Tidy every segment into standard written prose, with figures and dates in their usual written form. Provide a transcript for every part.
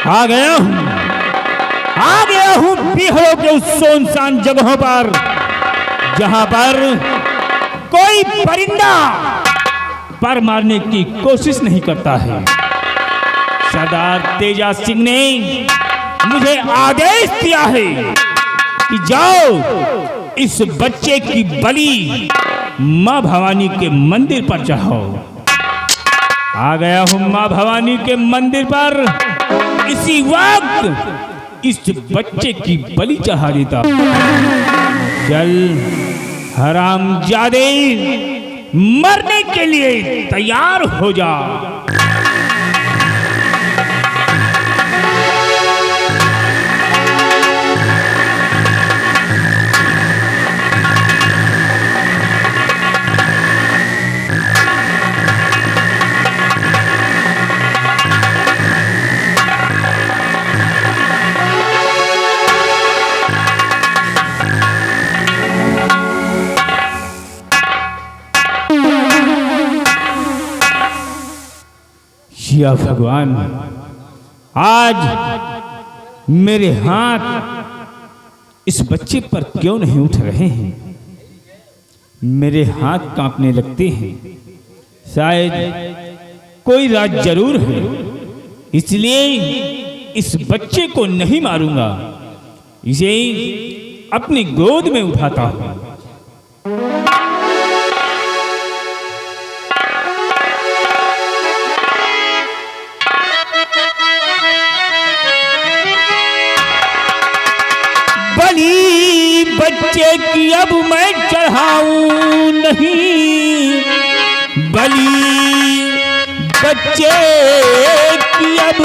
आ गया हूं बिहड़ों के उस सुनसान जगहों पर जहां पर कोई परिंदा पर मारने की कोशिश नहीं करता है। सरदार तेजा सिंह ने मुझे आदेश दिया है कि जाओ इस बच्चे की बलि मां भवानी के मंदिर पर चढ़ाओ। आ गया हूं मां भवानी के मंदिर पर। इसी वक्त इस बच्चे की बलि चढ़ा देता। चल हरामजादे, मरने के लिए तैयार हो जा। या भगवान, आज मेरे हाथ इस बच्चे पर क्यों नहीं उठ रहे हैं? मेरे हाथ कांपने लगते हैं। शायद कोई राज जरूर है, इसलिए इस बच्चे को नहीं मारूंगा, इसे अपनी गोद में उठाता हूं। बलि बच्चे की अब मैं चढ़ाऊं नहीं, बलि बच्चे की अब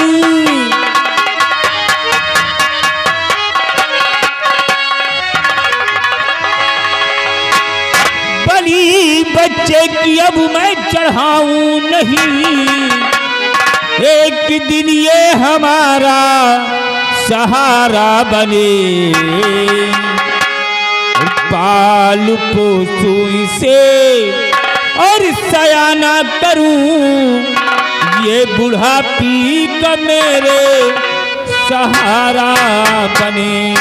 बलि बच्चे की अब मैं चढ़ाऊं नहीं। एक दिन ये हमारा सहारा बने, पाल पोसू इसे और सयाना करूं, ये बुढ़ापी का मेरे सहारा बने।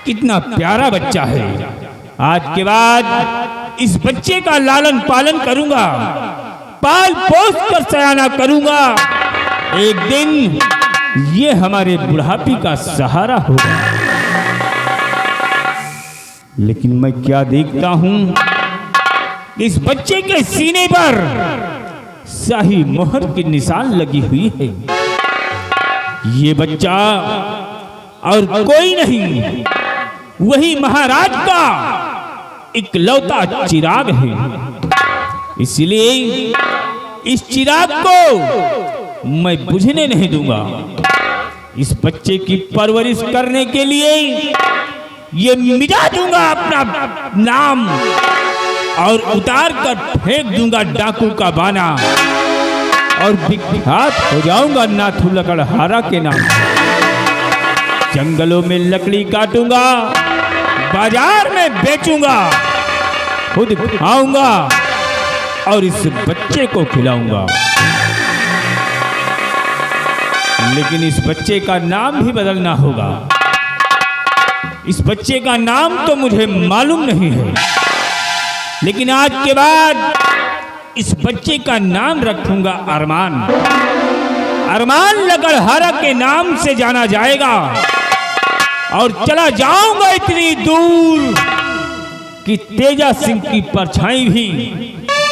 कितना प्यारा बच्चा है। आज के बाद इस बच्चे का लालन पालन करूंगा, पाल पोस कर सयाना करूंगा। एक दिन ये हमारे बुढ़ापी का सहारा होगा। लेकिन मैं क्या देखता हूं, इस बच्चे के सीने पर शाही मोहर की निशान लगी हुई है। ये बच्चा और कोई नहीं, वही महाराज का इकलौता चिराग है। इसलिए इस चिराग को मैं बुझने नहीं दूंगा। इस बच्चे की परवरिश करने के लिए ये मिटा दूंगा अपना नाम और उतार कर फेंक दूंगा डाकू का बाना और विख्यात हो जाऊंगा नाथू लकड़हारा के नाम। जंगलों में लकड़ी काटूंगा, बाजार में बेचूंगा, खुद खाऊंगा और इस बच्चे को खिलाऊंगा। लेकिन इस बच्चे का नाम भी बदलना होगा। इस बच्चे का नाम तो मुझे मालूम नहीं है, लेकिन आज के बाद इस बच्चे का नाम रखूंगा अरमान। अरमान लकड़हारा के नाम से जाना जाएगा और चला जाऊंगा इतनी दूर कि तेजा सिंह की परछाई भी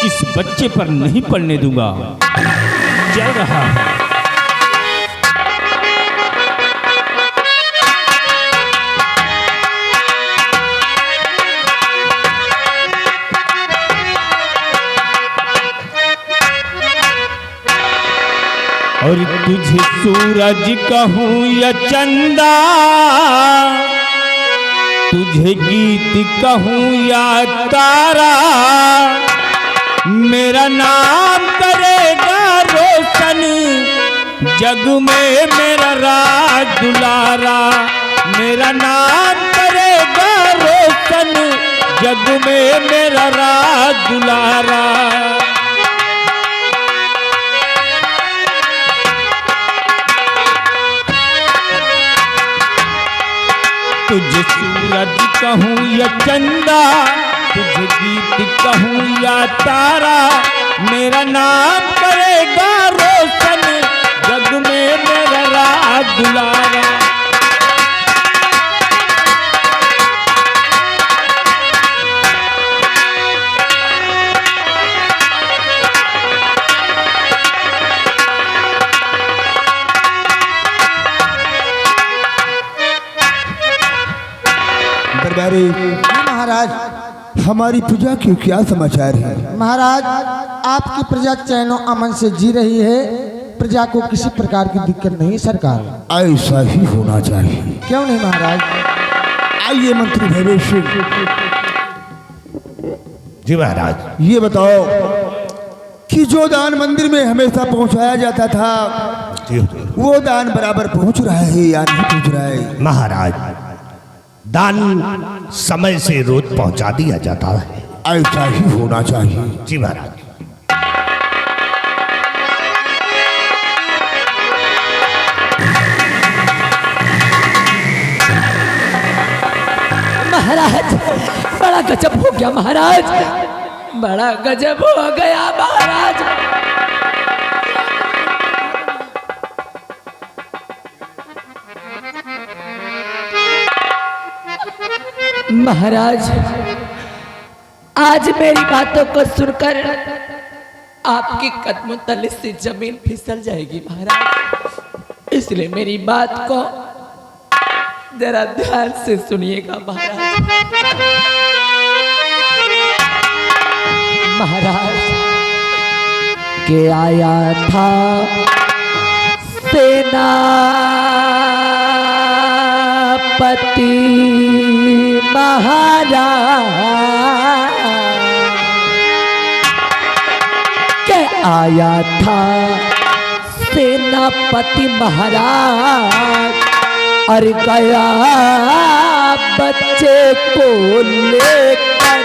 इस बच्चे पर नहीं पड़ने दूंगा। चल रहा है। और तुझे सूरज कहूं या चंदा, तुझे गीत कहूँ या तारा, मेरा नाम करेगा रोशन जग में मेरा राज दुलारा। मेरा नाम करेगा रोशन जग में मेरा राज दुलारा। तुझे सूरज कहूँ या चंदा, तुझे गीत कहूँ या तारा, मेरा नाम करेगा रोशन जग में मेरा राज दुलारा। दरबारी महाराज, हमारी प्रजा के क्या समाचार है? महाराज आपकी प्रजा चैनो अमन से जी रही है, प्रजा को किसी प्रकार की दिक्कत नहीं सरकार। ऐसा ही होना चाहिए। क्यों नहीं महाराज? आइए मंत्री भैवेश सिंह जी महाराज, ये बताओ कि जो दान मंदिर में हमेशा पहुंचाया जाता था जी हुजूर। वो दान बराबर पहुंच रहा है या नहीं पहुंच रहा है? महाराज, दान समय से रोज पहुंचा दिया जाता है। ऐसा ही होना चाहिए। जी महाराज। महाराज बड़ा गजब हो गया महाराज, बड़ा गजब हो गया महाराज। महाराज आज मेरी बातों को सुनकर आपके कदमों तले से जमीन फिसल जाएगी महाराज, इसलिए मेरी बात को जरा ध्यान से सुनिएगा महाराज। महाराज के आया था सेनापति महाराज, के आया था सेनापति महाराज, और गया बच्चे को लेकर।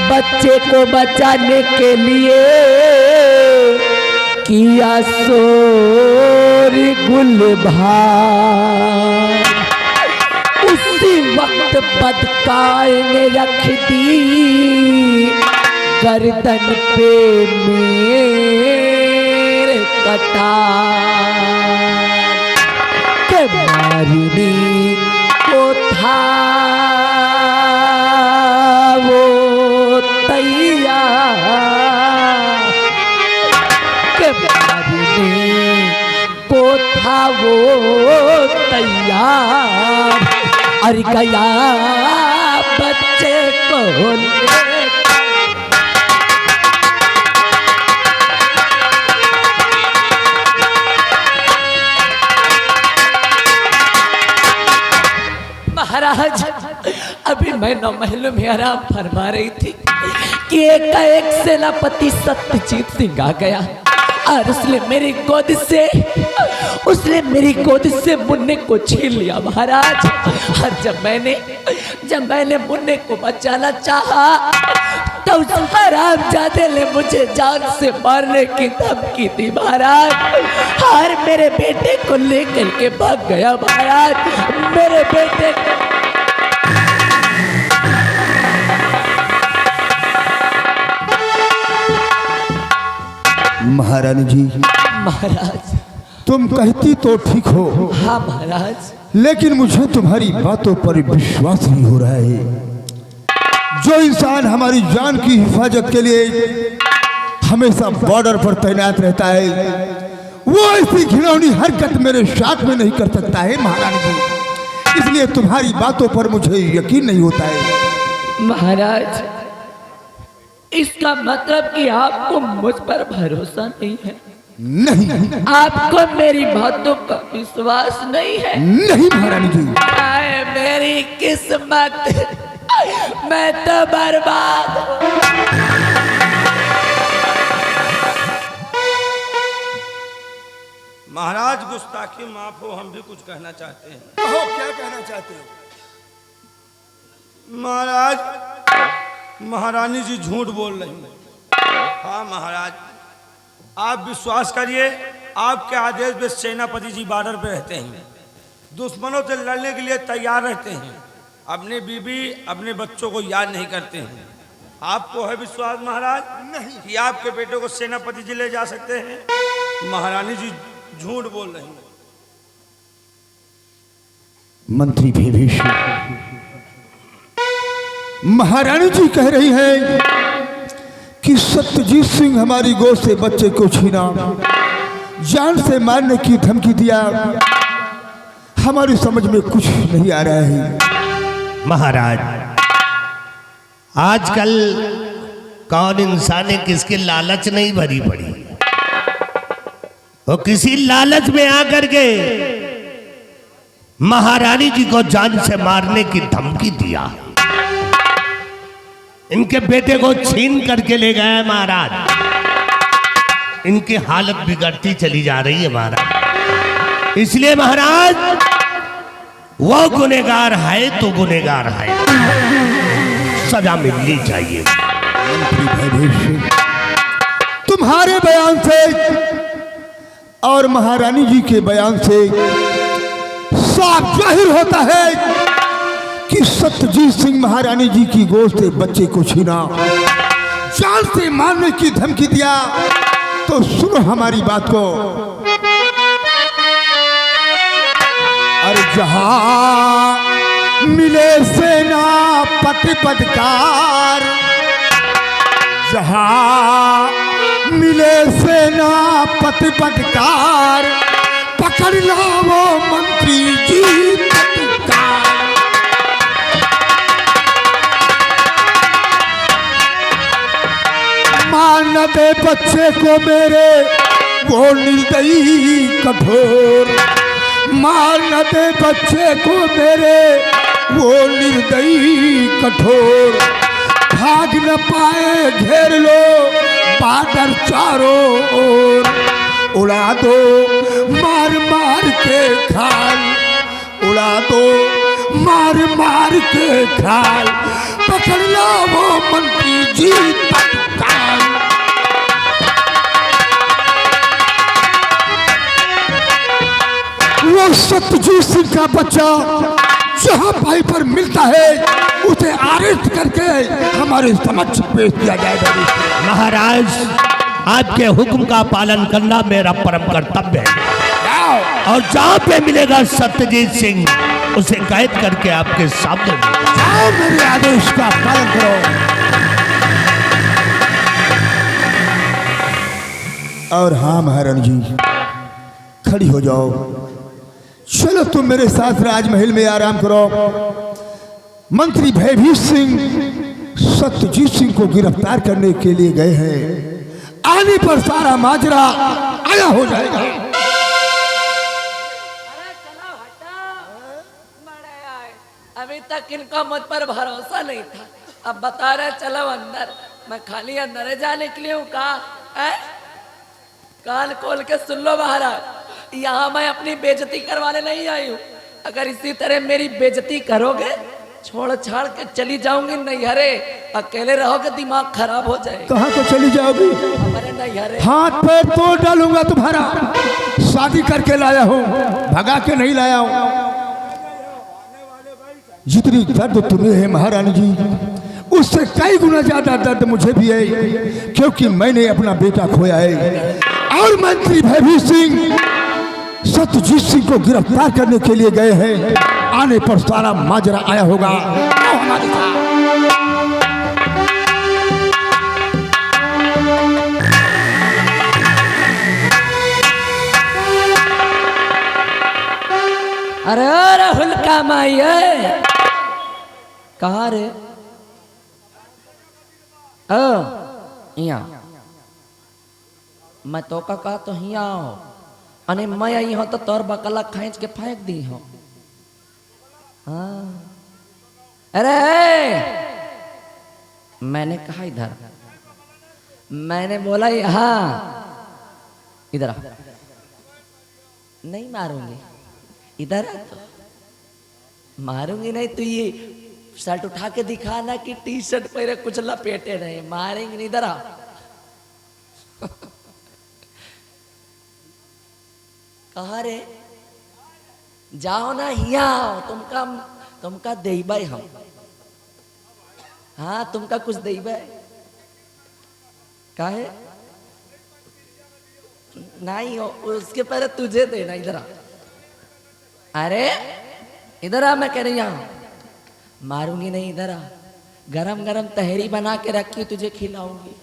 बच्चे को बचाने के लिए किया शोर गुलभार, उसी वक्त बदकार ने रख दी गर्दन पे मेरे कटार, के मारने को था वो तैयार, के मारने को था वो तैयार, और गया बच्चे को महाराज। अभी मैं 9 महलों में आराम फरमा रही थी कि एक सेनापति सत्यजीत सिंह आ गया, और उसने मेरी गोद से मुन्ने को छीन लिया महाराज। और जब मैंने मुन्ने को बचाना चाहा तो उस हरामजादे ने मुझे जान से मारने की धमकी दी महाराज, और मेरे बेटे को लेकर के भाग गया महाराज। मेरे बेटे महारानी जी, महाराज। तुम कहती तो ठीक हो, हाँ महाराज, लेकिन मुझे तुम्हारी बातों पर विश्वास नहीं हो रहा है। जो इंसान हमारी जान की हिफाजत के लिए हमेशा बॉर्डर पर तैनात रहता है, वो ऐसी घिनौनी हरकत मेरे साथ में नहीं कर सकता है महारानी जी। इसलिए तुम्हारी बातों पर मुझे यकीन नहीं होता है। महाराज इसका मतलब कि आपको मुझ पर भरोसा नहीं है, नहीं आपको मेरी बातों का विश्वास नहीं है। नहीं महारानी जी, आए मेरी किस्मत, मैं तो बर्बाद हूं। महाराज गुस्ताखी माफ हो, हम भी कुछ कहना चाहते हैं। कहो क्या कहना चाहते हो? महाराज, महारानी जी झूठ बोल रही हैं। हाँ महाराज, आप विश्वास करिए, आपके आदेश पे सेनापति जी बॉर्डर पे रहते हैं, दुश्मनों से लड़ने के लिए तैयार रहते हैं, अपने बीबी अपने बच्चों को याद नहीं करते हैं। आपको है विश्वास महाराज नहीं कि आपके बेटे को सेनापति जी ले जा सकते हैं? महारानी जी झूठ बोल रही हैं। मंत्री विभीषण, महारानी जी कह रही है कि सत्यजीत सिंह हमारी गोद से बच्चे को छीना, जान से मारने की धमकी दिया। हमारी समझ में कुछ नहीं आ रहा है। महाराज, आजकल कौन इंसान है किसके लालच नहीं भरी पड़ी, वो किसी लालच में आकर के महारानी जी को जान से मारने की धमकी दिया। इनके बेटे को छीन करके ले गया है महाराज। इनकी हालत बिगड़ती चली जा रही है महाराज। इसलिए महाराज, वो गुनहगार है तो गुनहगार है, सजा मिलनी चाहिए। मंत्री विभीषण, तुम्हारे बयान से और महारानी जी के बयान से साफ जाहिर होता है कि सत्यजीत सिंह महारानी जी की गोद से बच्चे को छीना, जान से मारने की धमकी दिया। तो सुनो हमारी बात को। अरे जहां मिले सेना पति पदकार, जहां मिले सेना पति पदकार, पकड़ लो वो मंत्री जी पदकार। मान न दे बच्चे को मेरे वो निर्दयी कठोर, मान न दे बच्चे को मेरे वो निर्दयी कठोर। भाग न पाए घेर लो बादल चारों ओर, उड़ा दो मार मार के खाल, उड़ा दो मार मार के खाल, पकड़ लो वो मंत्री जी तत्काल। वो सत्यजीत सिंह का बच्चा जहां भाई पर मिलता है उसे अरेस्ट करके हमारे समक्ष पेश किया जाएगा। महाराज, आपके हुक्म का पालन करना मेरा परम कर्तव्य है, और जहां पे मिलेगा सत्यजीत सिंह उसे कैद करके आपके सामने जाओ, मेरे आदेश का पालन करो। और हाँ महारानी जी, खड़ी हो जाओ। चलो तुम मेरे साथ राजमहल में आराम करो। मंत्री विभीषण सिंह सत्यजीत सिंह को गिरफ्तार करने के लिए गए हैं। आने पर सारा माजरा आया हो जाएगा। अभी तक इनका मुझ पर भरोसा नहीं था, अब बता रहे चलो अंदर। मैं खाली अंदर जाने के लिए हूँ। कहा कान खोल के सुन लो महाराज, यहाँ मैं अपनी बेइज्जती करवाने नहीं आई हूँ। अगर इसी तरह मेरी बेइज्जती करोगे, छोड़ छाड़ के चली जाऊंगी नैहरे। अकेले रहोगे दिमाग खराब हो जाएगा। कहाँ को चली जाओगी? हमारे नैहरे। हाथ पैर तोड़ डालूंगा तुम्हारा। शादी करके लाया हूँ, भगा के नहीं लाया हूँ। जितनी दर्द तुम्हें है महारानी जी, उससे कई गुना ज्यादा दर्द मुझे भी है, क्योंकि मैंने अपना बेटा खोया है। और मंत्री विभीषण सिंह सत्यजीत सिंह को गिरफ्तार करने के लिए गए हैं। आने पर सारा माजरा आया होगा। हमारे साथ अरे राहुल का माई कहाँ रे? यहाँ मैं तो का कहा तो यहाँ आओ अने मैं आई हूँ तो तोर बकला खींच के फेंक दी हूँ। हाँ अरे मैंने कहा इधर, मैंने बोला यहाँ इधर आ। नहीं मारूंगी, इधर आ तो मारूंगी नहीं। तो ये शर्ट उठा के दिखाना कि टी शर्ट पहले कुछ लपेटे रहे, मारेंगे नहीं। इधर आ। कहा रे जाओ ना, यहाँ आओ, तुमका देबाई हम। हाँ तुमका कुछ देबाई काहे नहीं हो, उसके पहले तुझे देना। इधर आ, अरे इधर आ, मैं कह रही हूँ मारूंगी नहीं। इधर आ, गरम गरम तहरी बना के रखी तुझे खिलाऊंगी।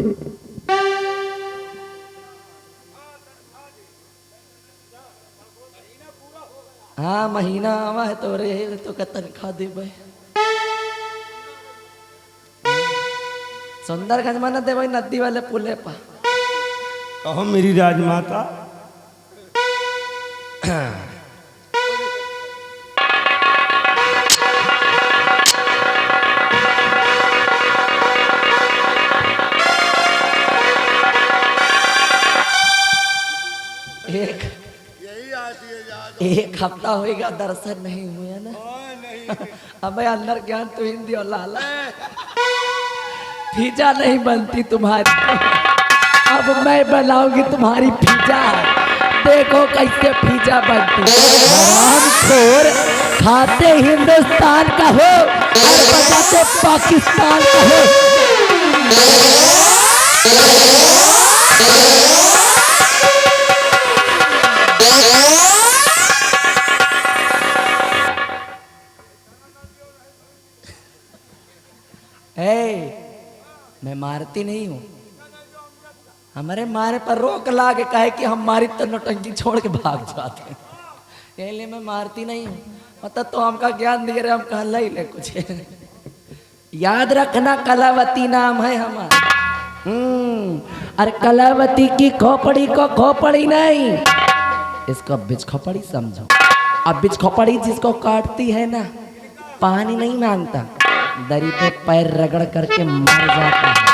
हाँ महीना आवा है तो रे तो का तनख्वाह दे भाई। सुंदरगंज में न दे भाई, नदी वाले पुले पर। कहो मेरी राजमाता। एक हफ्ता होएगा दर्शन नहीं हुए ना। अबे अंदर ज्ञान तो हिंदी और लाला पिज्जा नहीं बनती तुम्हारी, अब मैं बनाऊंगी तुम्हारी पिज्जा। देखो कैसे पिज्जा बनती। हरामखोर, खाते हिंदुस्तान का हो और बताते पाकिस्तान का हो। मैं मारती नहीं हूँ, हमारे मारे पर रोक ला के कहे कि हमारी तो नौटंकी छोड़ के भाग जाते हैं, इसलिए मैं मारती नहीं हूँ। मतलब तो हमका ज्ञान दे रहे, हम कहला ही ले कुछ। याद रखना कलावती नाम है हमारा। अरे कलावती की खोपड़ी को खोपड़ी नहीं, इसको बिच खोपड़ी समझो। अब बिच खोपड़ी जिसको काटती है ना, पानी नहीं मांगता, दरी पे पैर रगड़ करके मर जाता है।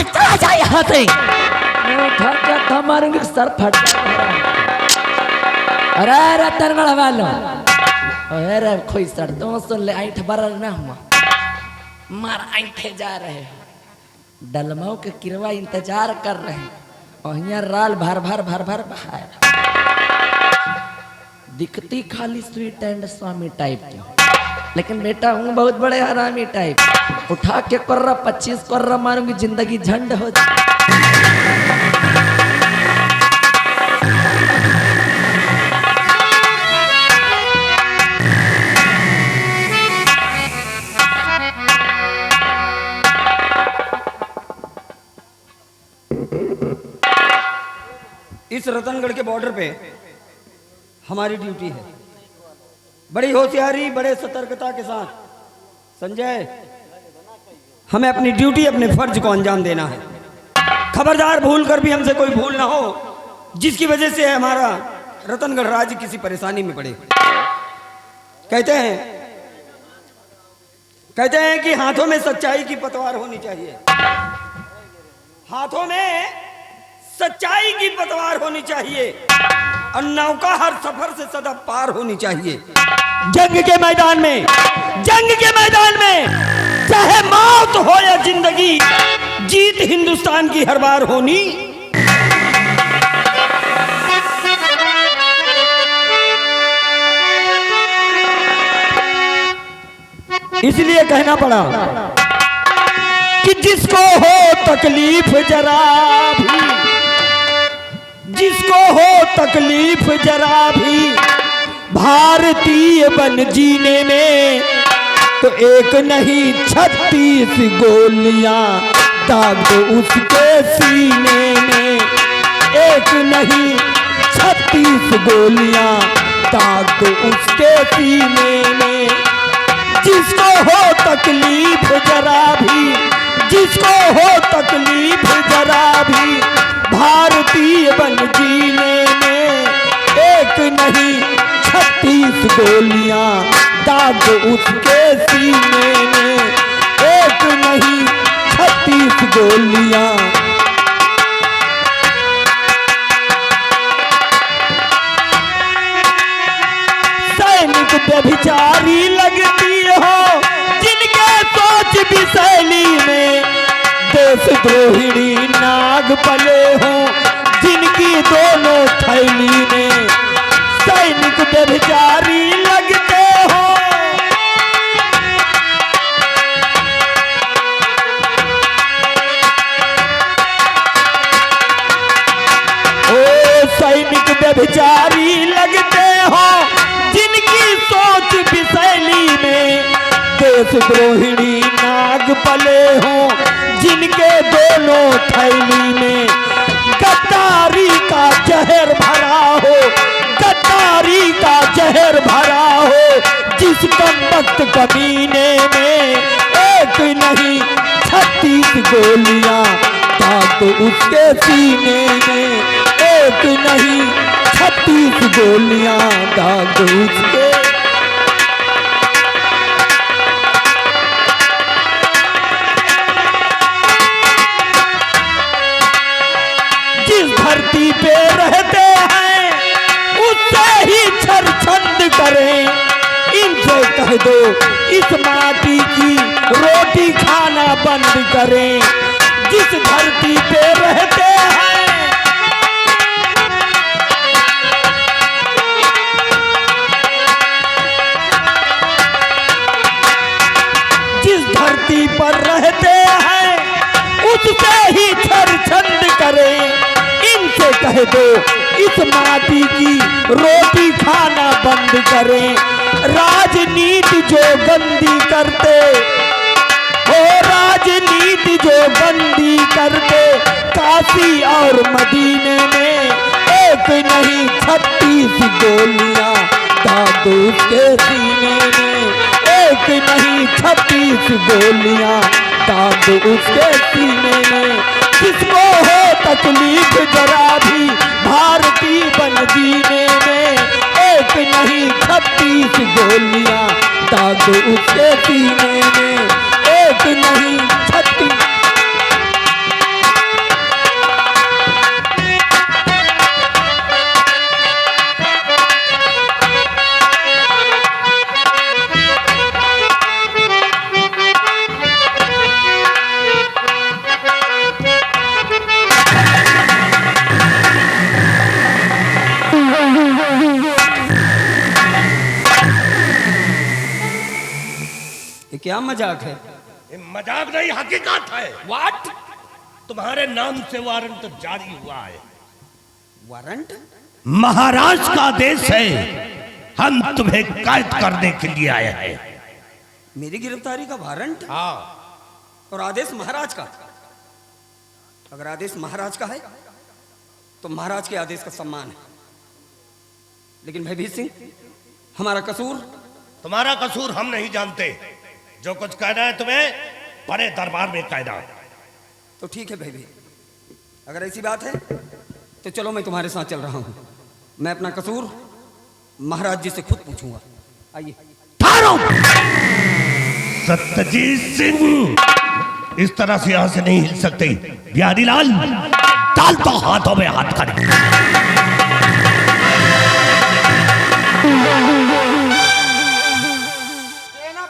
चला जा यहाँ से, मारूंगी सर फट। अरे रतनगढ़ वालों, अरे खोई सर तो सुन ले, ऐठ बर ना हुआ मार ऐठे जा रहे, डलमाओ के किरवा इंतजार कर रहे हैं, और यहाँ राल भर भर भर भर बहार दिखती खाली स्वीट एंड स्वामी टाइप की, लेकिन बेटा हूँ बहुत बड़े हरामी टाइप। उठा के कर्रा 25 कर्रा मारूंगी, जिंदगी झंड हो जाए। इस रतनगढ़ के बॉर्डर पे हमारी ड्यूटी है, बड़ी होशियारी बड़े सतर्कता के साथ संजय, हमें अपनी ड्यूटी अपने फर्ज को अंजाम देना है। खबरदार भूल कर भी हमसे कोई भूल ना हो जिसकी वजह से हमारा रतनगढ़ राज्य किसी परेशानी में पड़े। कहते हैं कि हाथों में सच्चाई की पतवार होनी चाहिए, हाथों में सच्चाई की पतवार होनी चाहिए, और नौका हर सफर से सदा पार होनी चाहिए। जंग के मैदान में चाहे मौत हो या जिंदगी, जीत हिंदुस्तान की हर बार होनी। इसलिए कहना पड़ा कि जिसको हो तकलीफ जरा भी, जिसको हो तकलीफ जरा भी भारतीय बन जीने में, तो एक नहीं 36 गोलियां दाग दो उसके सीने में। एक नहीं 36 गोलियां दाग दो उसके सीने में। जिसको हो तकलीफ जरा भी जिसको हो तकलीफ जरा भी भारतीय बन जीने में, एक नहीं 36 गोलियां दाग उसके सीने में, एक नहीं 36 गोलियां। सैनिक व्यभिचारी लगती हो जिनके सोच विशैली में, देशद्रोहिणी नाग पले हो जिनकी दोनों थैली में, सैनिक व्यभिचारी लगते हो। ओ सैनिक व्यभिचारी लगते हो जिनकी सोच विशैली में, देशद्रोहिणी नाग पले हो जिनके दोनों थैली में, गद्दारी का जहर भरा हो, गद्दारी का जहर भरा हो जिस कमबख्त कमीने में, एक नहीं 36 गोलियां दाग उसके सीने में, एक नहीं 36 गोलियां दाग उसके। जिस धरती पे रहते हैं उससे ही छरछंद करें, इनसे कह दो इस माटी की रोटी खाना बंद करें। जिस धरती पे रहते हैं जिस धरती पर रहते हैं उससे ही छरछंद करें, इनसे कह दो इस माटी की रोटी खाना बंद करें। राजनीति जो गंदी करते हो, राजनीति जो गंदी करते काशी और मदीने में, एक नहीं 36 गोलियां दाग उसके सीने में, एक नहीं 36 गोलियां दाग उसके सीने में। जिसको हो तकलीफ जरा भी भारतीय बन जीने में, एक नहीं 36 गोलियां दाग उसके सीने में, एक नहीं 36। ये क्या मजाक है? ये मजाक नहीं, हकीकत है। व्हाट? तुम्हारे नाम से वारंट जारी हुआ है। वारंट? महाराज का आदेश है, हम तुम्हें कैद करने के लिए आए हैं। मेरी गिरफ्तारी का वारंट? हाँ। और आदेश महाराज का? अगर आदेश महाराज का है तो महाराज के आदेश का सम्मान है, लेकिन भयभीत सिंह, हमारा कसूर? तुम्हारा कसूर हम नहीं जानते। जो कुछ कहना है तुम्हें बड़े दरबार में कहना। तो ठीक है भयभीत, अगर ऐसी बात है तो चलो मैं तुम्हारे साथ चल रहा हूं। मैं अपना कसूर महाराज जी से खुद पूछूंगा। आइए। सत्यजीत सिंह, इस तरह से यहां से नहीं हिल सकते। बिहारी लाल, डाल तो हाथों में हाथ कर।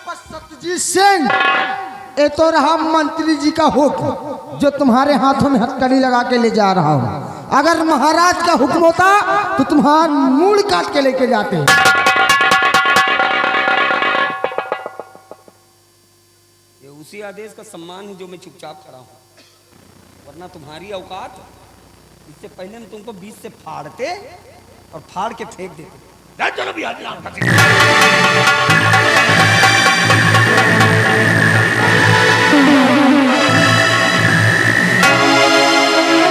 सत्यजीत सिंह, ये तो रहा मंत्री जी का हुक्म जो तुम्हारे हाथों में हथकड़ी लगा के ले जा रहा हूँ। अगर महाराज का हुक्म होता तो तुम्हारा मूड़ काट के लेके जाते। ये उसी आदेश का सम्मान है जो मैं चुपचाप खड़ा हूँ, वरना तुम्हारी औकात इससे पहले हम तुमको बीच से फाड़ते और फाड़ के फेंक देते। चलो बिहारी लाल।